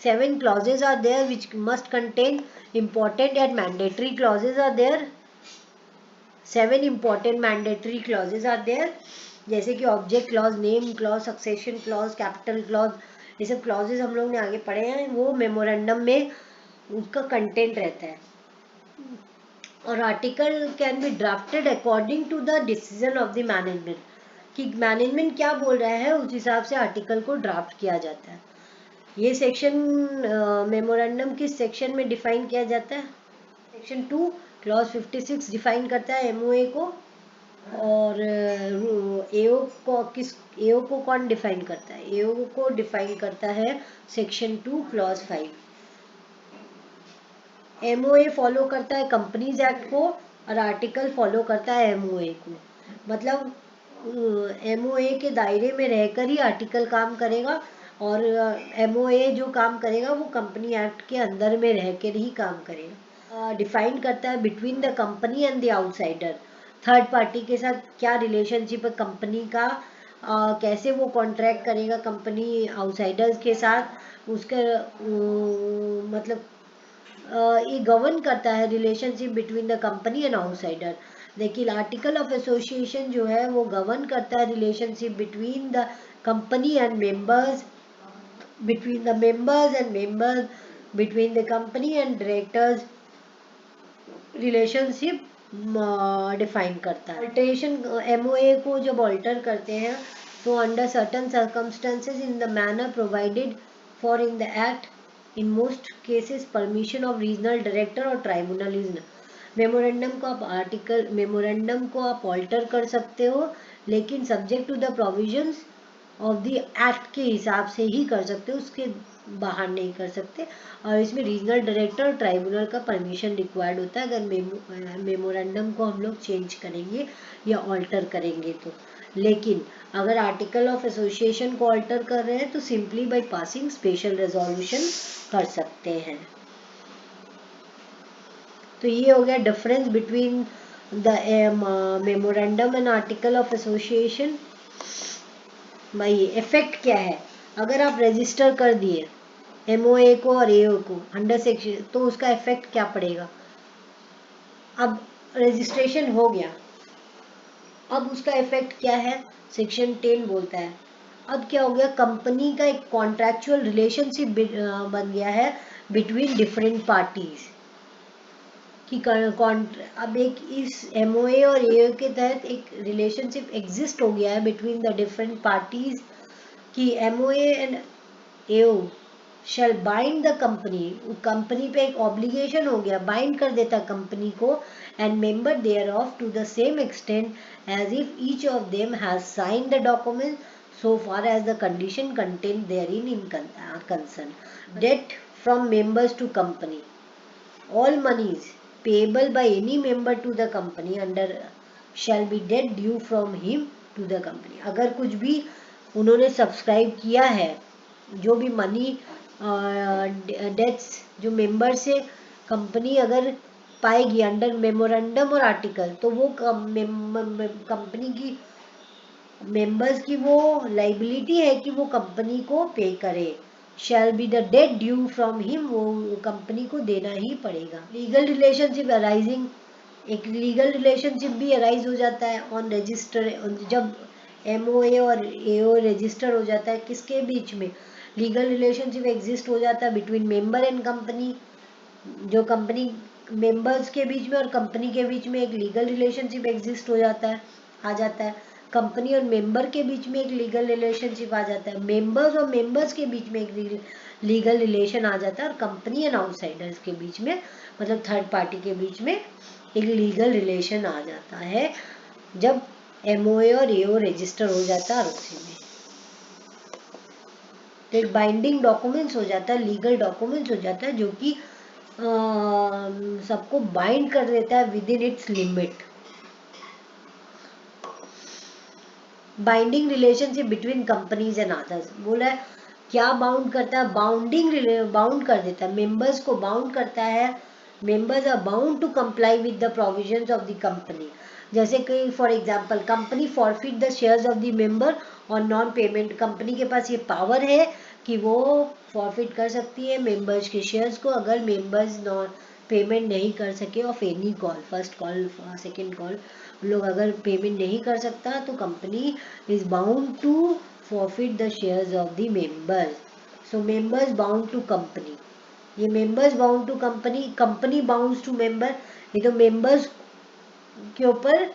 Speaker 1: 7 clauses are there which must contain important and mandatory clauses are there. 7 important mandatory clauses are there, जैसे कि object clause, name clause, succession clause, capital clause, ये सब क्लॉजेज हम लोग ने आगे पढ़े हैं, वो मेमोरेंडम में उसका कंटेंट रहता है. और article can be drafted according to the decision of the management, कि मैनेजमेंट क्या बोल रहा है उस हिसाब से आर्टिकल को ड्राफ्ट किया जाता है. ये सेक्शन मेमोरेंडम किस सेक्शन में डिफाइन किया जाता है, सेक्शन 2 क्लॉज 56 डिफाइन करता है MOA को. और AO को कौन डिफाइन करता है, AO को डिफाइन करता है सेक्शन 2 क्लॉज 5. MOA फॉलो करता है कंपनीज एक्ट को और आर्टिकल फॉलो करता है MOA को. मतलब MOA के दायरे में रहकर ही आर्टिकल काम करेगा, और MOA जो काम करेगा वो कंपनी एक्ट के अंदर में रहकर ही काम करेगा. डिफाइन करता है between the company and the outsider, third party के साथ क्या रिलेशनशिप है कंपनी का, कैसे वो कॉन्ट्रैक्ट करेगा कंपनी आउटसाइडर्स के साथ, उसका मतलब ये गवर्न करता है relationship between the company and outsider. लेकिन आर्टिकल ऑफ एसोसिएशन जो है वो गवर्न करता है relationship between the company and members, between the members and members, between the company and directors, relationship define करता है. अल्टरेशन MOA को जब अल्टर करते हैं तो under certain circumstances in the manner provided for in the act, in most cases permission of regional director और tribunal is. Memorandum को आप ऑल्टर कर सकते हो, लेकिन subject to the provisions of the act के हिसाब से ही कर सकते हो, उसके बाहर नहीं कर सकते. और इसमें रीजनल डायरेक्टर और ट्राइब्यूनल का परमिशन रिक्वायर्ड होता है अगर मेमोरेंडम को हम लोग चेंज करेंगे या ऑल्टर करेंगे तो. लेकिन अगर आर्टिकल ऑफ एसोसिएशन को अल्टर कर रहे हैं तो simply by passing special resolution कर सकते हैं। तो ये हो गया difference between the memorandum and article of association. भाई इफेक्ट क्या है, अगर आप रजिस्टर कर दिए एमओए को और एओ को अंडर सेक्शन तो उसका इफेक्ट क्या पड़ेगा। अब रजिस्ट्रेशन हो गया, अब उसका इफेक्ट क्या है, सेक्शन 10 बोलता है अब क्या हो गया, कंपनी का एक कॉन्ट्रैक्चुअल रिलेशनशिप बन गया है बिटवीन डिफरेंट पार्टीज कि अब एक इस एमओए और एओ के तहत एक रिलेशनशिप एग्जिस्ट हो गया है बिटवीन द डिफरेंट पार्टीज कि MOA and AO shall bind the company पे एक ऑब्लिगेशन हो गया, बाइंड कर देता कंपनी को and member thereof to the same extent as if each of them has sign the document so far as the condition contained therein are concerned. Debt from members to company. All monies payable by any member to the company under shall be debt due from him to the company. अगर कुछ भी उन्होंने subscribe किया है, जो भी money dates जो member से कंपनी अगर पाएगी अंडर मेमोरेंडम और आर्टिकल, तो वो कंपनी की मेंबर्स की वो लाइबिलिटी है कि वो कंपनी को पे करे। Shall be the debt due from him, वो कंपनी को देना ही पड़ेगा। लीगल रिलेशनशिप अराइजिंग, एक लीगल रिलेशनशिप भी अराइज हो जाता है ऑन रजिस्टर, जब एमओए और एओ रजिस्टर हो जाता है किसके बीच में, लीगल रिलेशनशिप एग्जिस्ट हो जाता है बिटवीन मेंबर एंड कंपनी, जो कंपनी मेंबर्स के बीच में और कंपनी के बीच में एक लीगल रिलेशनशिप एग्जिस्ट हो जाता है, आ जाता है। कंपनी और मेंबर के बीच में एक लीगल रिलेशनशिप आ जाता है, मेंबर्स और मेंबर्स के बीच में एक लीगल रिलेशन आ जाता है, और कंपनी एंड आउटसाइडर्स के बीच में, मतलब थर्ड पार्टी के बीच में एक लीगल रिलेशन आ जाता है जब एमओए और एओ रजिस्टर हो जाता है उसी में। तो एक बाइंडिंग डॉक्यूमेंट्स हो जाता है, लीगल डॉक्यूमेंट्स हो जाता है जो कि सबको बाइंड कर देता है with in its limit. Binding relationship between companies and others बोला है, क्या बाउंड करता है, बाउंड कर देता है, मेंबर्स को बाउंड करता है। Members are bound to comply with the provisions of the company. जैसे कि for example company forfeit the shares of the member और नॉन पेमेंट, कंपनी के पास ये पावर है कि वो फॉरफिट कर सकती है मेंबर्स के शेयर्स को अगर मेंबर्स नॉन पेमेंट नहीं कर सके of any call, first call second call, लोग अगर पेमेंट नहीं कर सकता तो company is bound to forfeit the shares of the members. So members bound to company, ये members bound to company, company bounds to member, ये तो members के ऊपर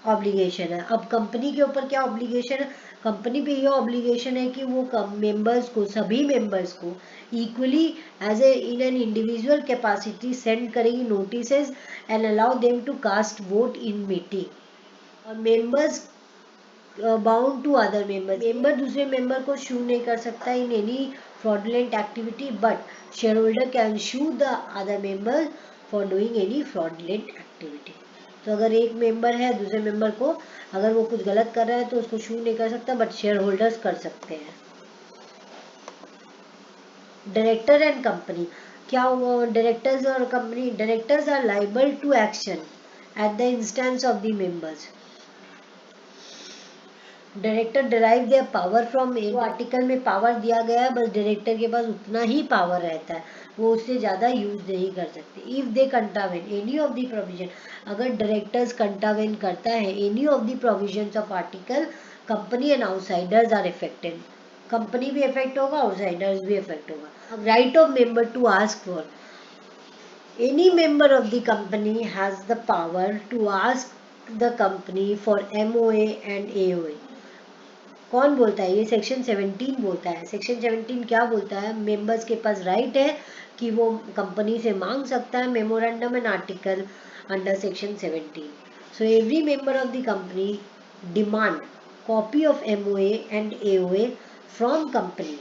Speaker 1: ऑब्लिगेशन है। अब कंपनी के ऊपर क्या ऑब्लिगेशन है, कंपनी पे ये ऑब्लिगेशन है कि वो मेंबर्स को, सभी मेंबर्स को equally as a in an individual capacity send करेगी notices and allow them to cast vote in meeting. और members bound to other member दूसरे मेंबर को शू नहीं कर सकता in any fraudulent activity, but share holder can sue the other member for doing any fraudulent activity. तो अगर एक member है दूसरे मेंबर को अगर वो कुछ गलत कर रहा है तो उसको शू नहीं कर सकता, बट शेयर होल्डर्स कर सकते हैं। डायरेक्टर एंड कंपनी, क्या हुआ, डायरेक्टर्स और company, directors are liable to action at the instance of the members. Director derive their power from, article में पावर दिया गया है, बस डायरेक्टर के पास उतना ही पावर रहता है, वो उससे ज़्यादा यूज नहीं कर सकते। If they contravene any of the provision, अगर डायरेक्टर्स कंट्रावेन करता है any of the provisions of article, company and outsiders are affected, company भी इफेक्ट होगा, आउटसाइडर्स भी इफेक्ट होगा। Right of member to ask for, any member of the company has the power to ask the company for MOA and AOA। कौन बोलता है, ये section 17 बोलता है। सेक्शन 17 क्या बोलता है, मेंबर्स के पास राइट है कि वो कंपनी से मांग सकता है memorandum and article under section 17। So every member of the company demand copy of MOA and AOA from company,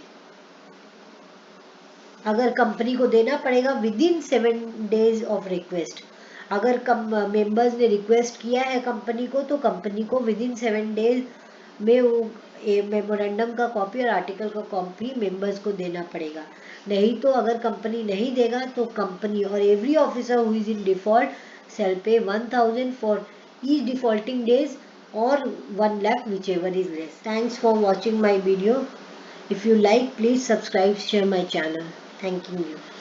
Speaker 1: अगर कंपनी को देना पड़ेगा with in 7 days of request. अगर मेंबर्स ने रिक्वेस्ट किया है कंपनी को, तो कंपनी को विदिन 7 डेज में वो मेमोरेंडम का कॉपी और आर्टिकल का कॉपी मेंबर्स को देना पड़ेगा। नहीं तो अगर कंपनी नहीं देगा तो कंपनी और every officer who is in default shall pay 1000 for each defaulting days or 1 lakh whichever is less. Thanks for watching my video. If you like, please subscribe, share my channel. Thanking you.